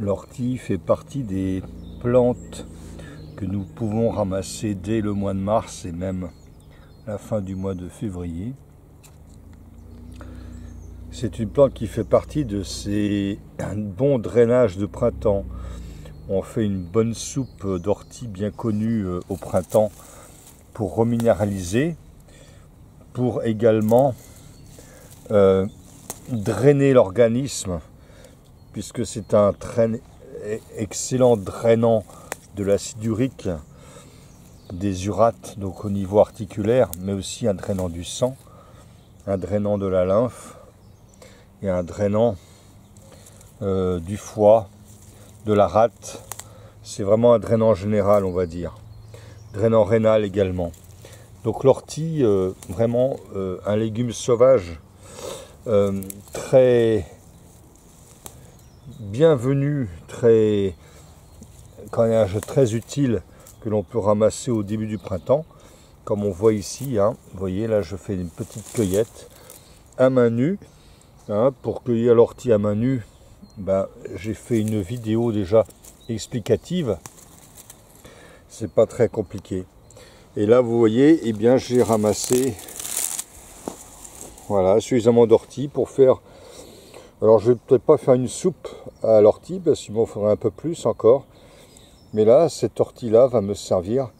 L'ortie fait partie des plantes que nous pouvons ramasser dès le mois de mars et même la fin du mois de février. C'est une plante qui fait partie de ces bons drainages de printemps. On fait une bonne soupe d'ortie bien connue au printemps pour reminéraliser, pour également drainer l'organisme, puisque c'est un excellent drainant de l'acide urique, des urates, donc au niveau articulaire, mais aussi un drainant du sang, un drainant de la lymphe et un drainant du foie, de la rate. C'est vraiment un drainant général, on va dire. Drainant rénal également. Donc l'ortie, vraiment un légume sauvage, très bienvenu, très utile, que l'on peut ramasser au début du printemps, comme on voit ici. Hein. Vous voyez, là je fais une petite cueillette à main nue. Hein, pour cueillir l'ortie à main nue, j'ai fait une vidéo déjà explicative. C'est pas très compliqué. Et là vous voyez, eh bien j'ai ramassé voilà, suffisamment d'ortie pour faire. Alors je vais peut-être pas faire une soupe à l'ortie parce qu'il m'en faudrait un peu plus encore. Mais là, cette ortie-là va me servir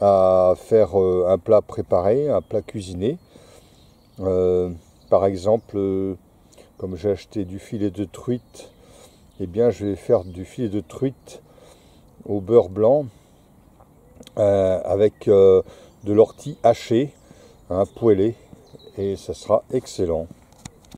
à faire un plat préparé, un plat cuisiné. Par exemple, comme j'ai acheté du filet de truite, eh bien je vais faire du filet de truite au beurre blanc avec de l'ortie hachée, poêlée, et ça sera excellent.